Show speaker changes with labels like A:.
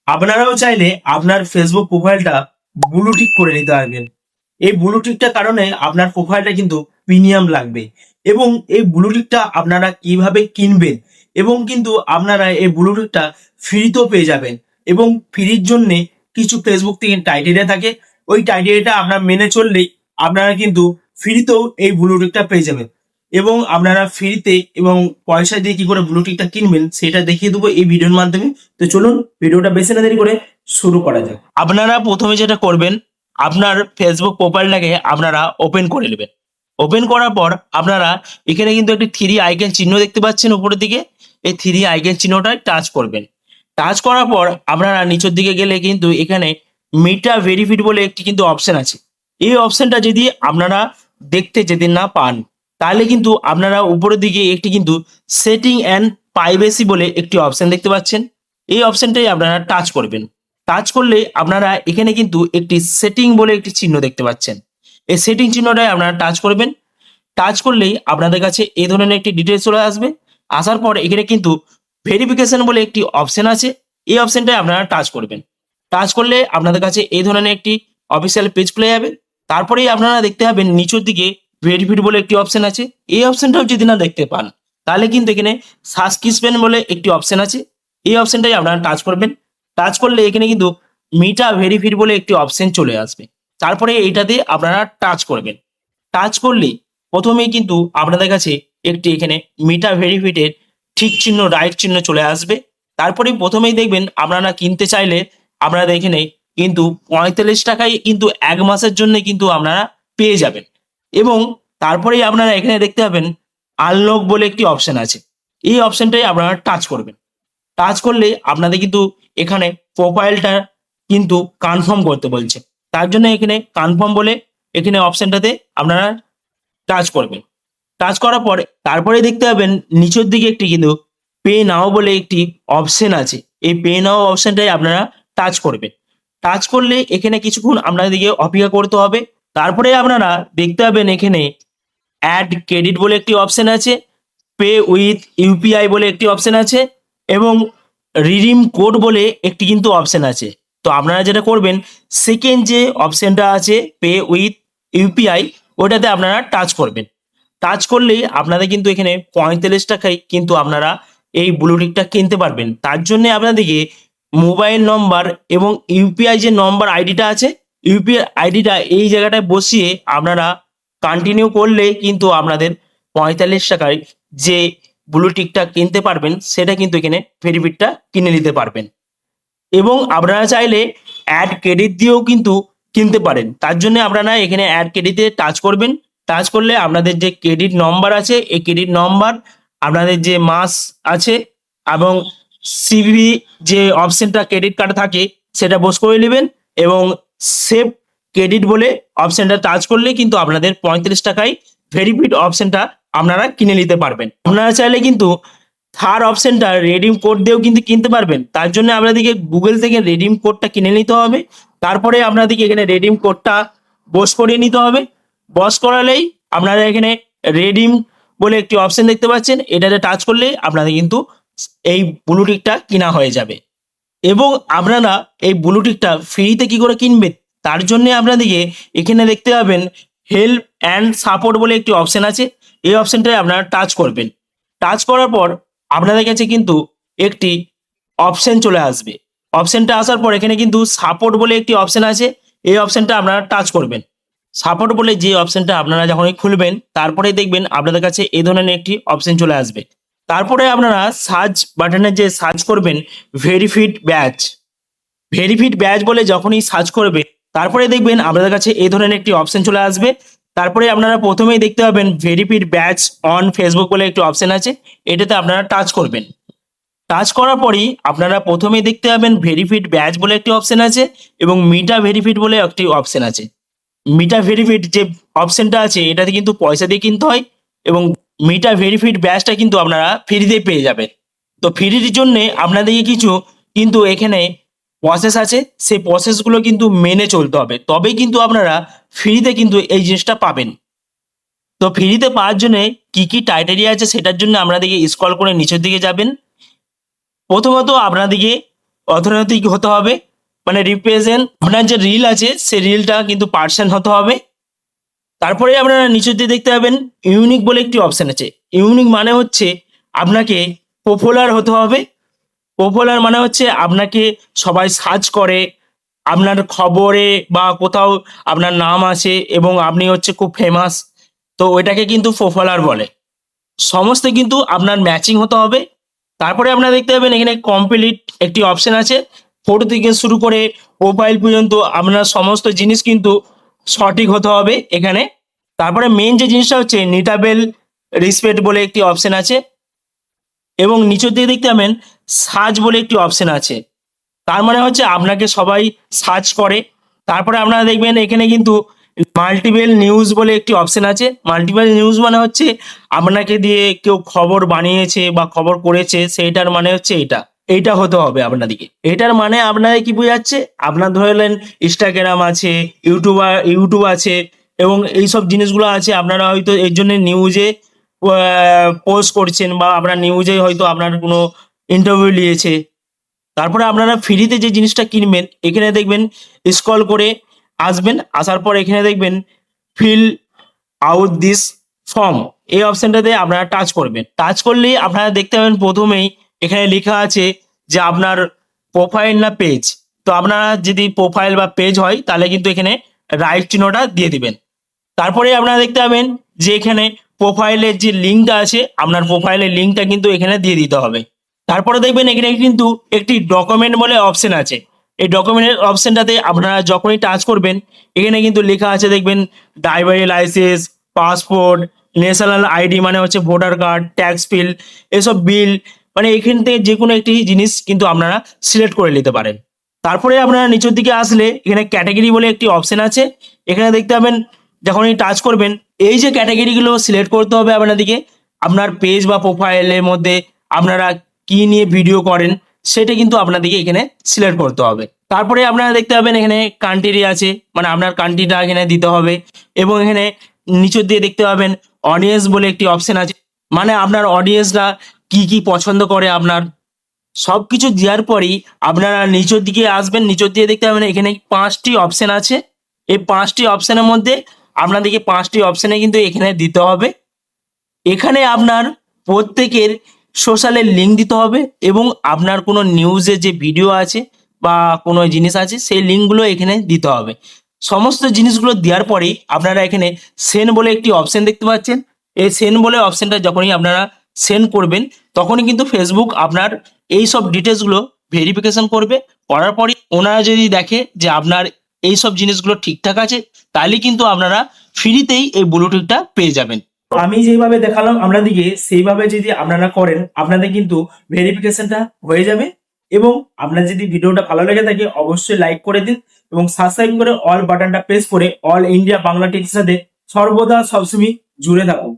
A: আপনারাও চাইলে আপনার ফেসবুক প্রোফাইলটা ব্লু টিক করে নিতে পারবেন। এই ব্লু টিকটার কারণে আপনার প্রোফাইলটা কিন্তু প্রিমিয়াম লাগবে। এবং এই ব্লু টিকটা আপনারা কিভাবে কিনবেন এবং কিন্তু আপনারা এই ব্লু টিকটা ফ্রিতেও পেয়ে যাবেন। এবং ফ্রির জন্য কিছু ফেসবুক থেকে ক্রাইটেরিয়া থাকে, ওই ক্রাইটেরিয়াটা আপনারা মেনে চললেই আপনারা কিন্তু ফ্রিতেও এই ব্লু টিকটা পেয়ে যাবেন। এবং আপনারা ফ্রিতে এবং পয়সা দিয়ে কি করে ব্লু টিকটা কিনবেন সেটা দেখিয়ে দেবো এই ভিডিওর মাধ্যমে। তো চলুন ভিডিওটা বেশি না দেরি করে শুরু করা যাক। আপনারা প্রথমে যেটা করবেন, আপনার ফেসবুক প্রোফাইলটাকে আপনারা ওপেন করে নেবেন। ওপেন করার পর আপনারা এখানে কিন্তু একটি থ্রি আইকন চিহ্ন দেখতে পাচ্ছেন উপরের দিকে, এই থ্রি আইকন চিহ্নটায় টাচ করবেন। টাচ করার পর আপনারা নিচের দিকে গেলে কিন্তু এখানে মিটা ভেরিফিড বলে একটি কিন্তু অপশন আছে। এই অপশনটা যদি আপনারা দেখতে যদি না পান তাহলে কিন্তু আপনারা উপরের দিকে একটি কিন্তু সেটিং অ্যান্ড প্রাইভেসি বলে একটি অপশন দেখতে পাচ্ছেন। এই অপশনটাই আপনারা টাচ করবেন। টাচ করলে আপনারা এখানে কিন্তু একটি সেটিং বলে একটি চিহ্ন দেখতে পাচ্ছেন। এই সেটিং চিহ্নটাই আপনারা টাচ করবেন। টাচ করলেই আপনাদের কাছে এই ধরনের একটি ডিটেলস চলে আসবে। আসার পর এখানে কিন্তু ভেরিফিকেশন বলে একটি অপশন আছে, এই অপশনটাই আপনারা টাচ করবেন। টাচ করলে আপনাদের কাছে এই ধরনের একটি অফিসিয়াল পেজ খুলে যাবে। তারপরেই আপনারা দেখতে পাবেন নিচের দিকে ভেরিফিড বলে একটি অপশন আছে। এই অপশনটাও যদি না দেখতে পান তাহলে কিন্তু এখানে সাবস্ক্রিপশন বলে একটি অপশন আছে, এই অপশনটাই আপনারা টাচ করবেন। টাচ করলে এখানে কিন্তু মিটা ভেরিফিড বলে একটি অপশন চলে আসবে। তারপরে এইটাতে আপনারা টাচ করবেন। টাচ করলে প্রথমেই কিন্তু আপনাদের কাছে একটি এখানে মিটা ভেরিফিডের ঠিক চিহ্ন রাইট চিহ্ন চলে আসবে। তারপরে প্রথমেই দেখবেন আপনারা কিনতে চাইলে আপনারা এখানে কিন্তু 45 টাকায় কিন্তু 1 মাসের জন্য কিন্তু আপনারা পেয়ে যাবেন। এবং তারপরেই আপনারা এখানে দেখতে পাবেন আনলক বলে একটি অপশন আছে, এই অপশনটাই আপনারা টাচ করবেন। টাচ করলে আপনাদের কিন্তু এখানে প্রোফাইলটা কিন্তু কনফার্ম করতে বলছে, তার জন্য এখানে কনফার্ম বলে এখানে অপশনটাতে আপনারা টাচ করবেন। টাচ করার পরে তারপরে দেখতে পাবেন নিচের দিকে একটি কিন্তু পে নাও বলে একটি অপশন আছে, এই পে নাও অপশনটাই আপনারা টাচ করবেন। টাচ করলে এখানে কিছুক্ষণ আপনাদেরকে অপেক্ষা করতে হবে। তারপরে আপনারা দেখতে পাবেন এখানে অ্যাড ক্রেডিট বলে একটি অপশন আছে, পে উইথ ইউপিআই বলে একটি অপশন আছে এবং রিডিম কোড বলে একটি কিন্তু অপশন আছে। তো আপনারা যেটা করবেন সেকেন্ড যে অপশনটা আছে পে উইথ ইউপিআই, ওটাতে আপনারা টাচ করবেন। টাচ করলেই আপনাদের কিন্তু এখানে 45 টাকায় কিন্তু আপনারা এই ব্লুটিকটা কিনতে পারবেন। তার জন্য আপনাদেরকে মোবাইল নম্বর এবং ইউপিআই যে নম্বর আইডিটা আছে, ইউপিআই আইডিটা এই জায়গাটায় বসিয়ে আপনারা কন্টিনিউ করলে কিন্তু আপনাদের 45 টাকায় যে ব্লুটিকটা কিনতে পারবেন সেটা কিন্তু এখানে ভেরিফিডটা কিনে নিতে পারবেন। এবং আপনারা চাইলে অ্যাড ক্রেডিট দিয়েও কিন্তু কিনতে পারেন। তার জন্য আপনারা এখানে অ্যাড ক্রেডিটে টাচ করবেন। টাচ করলে আপনাদের যে ক্রেডিট নম্বর আছে এই ক্রেডিট নম্বর, আপনাদের যে মাস আছে এবং সিভি যে অপশনটা ক্রেডিট কার্ড থাকে সেটা বস করে নেবেন এবং সেভ ক্রেডিট বলে অপশনটা টাচ করলে কিন্তু আপনাদের 35 টাকায় ভেরিফিড অপশনটা আপনারা কিনে নিতে পারবেন। আপনারা চাইলে কিন্তু থার্ড অপশনটা রেডিম কোড দিয়েও কিন্তু কিনতে পারবেন। তার জন্য আপনাদেরকে গুগল থেকে রেডিম কোডটা কিনে নিতে হবে। তারপরে আপনাদেরকে এখানে রেডিম কোডটা বস করিয়ে নিতে হবে। বস করালেই আপনারা এখানে রেডিম বলে একটি অপশন দেখতে পাচ্ছেন, এটাতে টাচ করলেই আপনাদের কিন্তু এই ব্লুটিকটা কিনা হয়ে যাবে। এবং আপনারা এই ব্লুটিকটা ফ্রিতে কি করে কিনবেন তার জন্য আপনাদেরকে এখানে দেখতে পাবেন হেল্প অ্যান্ড সাপোর্ট বলে একটি অপশন আছে, এই অপশনটায় আপনারা টাচ করবেন। টাচ করার পর আপনাদের কাছে কিন্তু একটি অপশন চলে আসবে। অপশনটা আসার পর এখানে কিন্তু সাপোর্ট বলে একটি অপশন আছে, এই অপশনটা আপনারা টাচ করবেন। সাপোর্ট বলে যে অপশনটা আপনারা যখনই খুলবেন তারপরে দেখবেন আপনাদের কাছে এই ধরনের একটি অপশন চলে আসবে। তারপরে আপনারা সার্চ বাটনে যে সার্চ করবেন ভেরিফিড ব্যাচ, ভেরিফিড ব্যাচ বলে যখনই সার্চ করবে তারপরে দেখবেন আপনাদের কাছে এই ধরনের একটি অপশন চলে আসবে। তারপরে আপনারা প্রথমেই দেখতে পাবেন ভেরিফিড ব্যাচ অন ফেসবুক বলে একটি অপশন আছে, এটাতে আপনারা টাচ করবেন। টাচ করার পরই আপনারা প্রথমেই দেখতে পাবেন ভেরিফিড ব্যাচ বলে একটি অপশন আছে এবং মিটা ভেরিফিড বলে একটি অপশন আছে। মিটা ভেরিফিড যে অপশনটা আছে এটাতে কিন্তু পয়সা দিয়ে কিনতে হয় এবং মিটা ভেরিফিড ব্যাচটা কিন্তু আপনারা ফ্রিতে পেয়ে যাবেন। তো ফ্রির জন্যে আপনাদেরকে কিছু কিন্তু এখানে প্রসেস আছে, সেই প্রসেসগুলো কিন্তু মেনে চলতে হবে, তবেই কিন্তু আপনারা ফ্রিতে কিন্তু এই জিনিসটা পাবেন। তো ফ্রিতে পাওয়ার জন্য কি কি ক্রাইটেরিয়া আছে সেটার জন্য আপনাদেরকে স্ক্রল করে নিচের দিকে যাবেন। প্রথমত আপনাদেরকে অর্থনৈতিক হতে হবে, মানে রিপ্রেজেন্ট আপনার যে রিল আছে সেই রিলটা কিন্তু পার্সেন্ট হতে হবে। তারপরে আপনারা নিচের দিকে দেখতে পাবেন ইউনিক বলে একটি অপশন আছে। ইউনিক মানে হচ্ছে আপনাকে পপুলার হতে হবে। পপুলার মানে হচ্ছে আপনাকে সবাই সার্চ করে, আপনার খবরে বা কোথাও আপনার নাম আছে এবং আপনি হচ্ছে খুব ফেমাস, তো ওইটাকে কিন্তু পপুলার বলে। সমস্ত কিন্তু আপনার ম্যাচিং হতে হবে। তারপরে আপনারা দেখতে পাবেন এখানে কমপ্লিট একটি অপশন আছে। ফটো থেকে শুরু করে প্রোফাইল পর্যন্ত আপনার সমস্ত জিনিস কিন্তু সঠিক হতে হবে এখানে। তারপরে মেন যে জিনিসটা হচ্ছে নিটাবেল রিসপেক্ট বলে একটি অপশন আছে এবং নিচের দিকে দেখতে পাবেন সার্চ বলে একটি অপশন আছে। তার মানে হচ্ছে আপনাকে সবাই সার্চ করে। তারপরে আপনারা দেখবেন এখানে কিন্তু মাল্টিপল নিউজ বলে একটি অপশন আছে। মাল্টিপল নিউজ মানে হচ্ছে আপনাকে দিয়ে কেউ খবর বানিয়েছে বা খবর করেছে, সেইটার মানে হচ্ছে এইটা হতে হবে আপনাদেরকে। এটার মানে আপনাদের কি বোঝাচ্ছে, আপনার ধরলেন ইনস্টাগ্রাম আছে, ইউটিউব আছে এবং এইসব জিনিসগুলো আছে, আপনারা হয়তো এর জন্য নিউজে পোস্ট করছেন বা আপনার নিউজে হয়তো আপনার কোনো ইন্টারভিউ নিয়েছে। তারপরে আপনারা ফ্রিতে যে জিনিসটা কিনবেন এখানে দেখবেন স্ক্রল করে আসবেন, আসার পর এখানে দেখবেন ফিল আউট দিস ফর্ম, এই অপশনটাতে আপনারা টাচ করবেন। টাচ করলেই আপনারা দেখতে পাবেন প্রথমেই এখানে লেখা আছে যে আপনার প্রোফাইল না পেজ। তো আপনারা যদি প্রোফাইল বা পেজ হয় তাহলে কিন্তু এখানে রাইট চিহ্নটা দিয়ে দিবেন। তারপরে আপনারা দেখতে পাবেন যে এখানে প্রোফাইলের যে লিঙ্কটা আছে, আপনার প্রোফাইলের লিঙ্কটা কিন্তু এখানে দিয়ে দিতে হবে। তারপরে দেখবেন এখানে কিন্তু একটি ডকুমেন্ট বলে অপশন আছে। এই ডকুমেন্টের অপশনটাতে আপনারা যখনই টাচ করবেন এখানে কিন্তু লেখা আছে দেখবেন ড্রাইভারি লাইসেন্স, পাসপোর্ট, ন্যাশনাল আইডি মানে হচ্ছে ভোটার কার্ড, ট্যাক্স বিল, এসব বিল, মানে এখান থেকে যে কোনো একটি জিনিস কিন্তু আপনারা সিলেক্ট করে নিতে পারেন। তারপরে আপনারা নিচের দিকে আসলে এখানে ক্যাটাগরি বলে একটি অপশন আছে। এখানে দেখতে পাবেন যখনই টাচ করবেন এই যে ক্যাটাগরিগুলো সিলেক্ট করতে হবে আপনাদেরকে। আপনার পেজ বা প্রোফাইলের মধ্যে আপনারা কি নিয়ে ভিডিও করেন সেটা কিন্তু আপনাদেরকে এখানে সিলেক্ট করতে হবে। তারপরে আপনারা দেখতে পাবেন এখানে কান্ট্রি আছে, মানে আপনার কান্ট্রিটা এখানে দিতে হবে এবং এখানে নিচের দিয়ে দেখতে পাবেন অডিয়েন্স বলে একটি অপশন আছে, মানে আপনার অডিয়েন্সরা কি কি পছন্দ করে আপনার সবকিছু দেওয়ার পরেই আপনারা নিচের দিকে আসবেন। নিচের দিকে দেখতে পাবেন এখানে 5টি অপশন আছে। এই 5টি অপশনের মধ্যে আপনাদেরকে 5টি অপশনে কিন্তু এখানে দিতে হবে। এখানে আপনার প্রত্যেকের সোশ্যালের লিঙ্ক দিতে হবে এবং আপনার কোনো নিউজের যে ভিডিও আছে বা কোনো জিনিস আছে সেই লিঙ্কগুলো এখানে দিতে হবে। সমস্ত জিনিসগুলো দেওয়ার পরেই আপনারা এখানে সেন্ড বলে একটি অপশন দেখতে পাচ্ছেন। এই সেন্ড বলে অপশনটা যখনই আপনারা সেন্ড করবেন তখনই কিন্তু ফেসবুক আপনার এই সব ডিটেলসগুলো ভেরিফিকেশন করবে। করার পরে ওনারা যদি দেখে যে আপনার এই সব জিনিসগুলো ঠিকঠাক আছে তাহলে কিন্তু আপনারা ফ্রিতেই এই ব্লুটুথটা পেয়ে যাবেন। আমি যেভাবে দেখালাম আপনাদেরকে সেইভাবে যদি আপনারা করেন আপনাদের কিন্তু ভেরিফিকেশনটা হয়ে যাবে। এবং আপনার যদি ভিডিওটা ভালো লেগে থাকে অবশ্যই লাইক করে দিন এবং সাবস্ক্রাইব করে অল বাটনটা প্রেস করে অল ইন্ডিয়া বাংলা টেক্সের সাথে সর্বদা সবসময় জুড়ে থাকুন।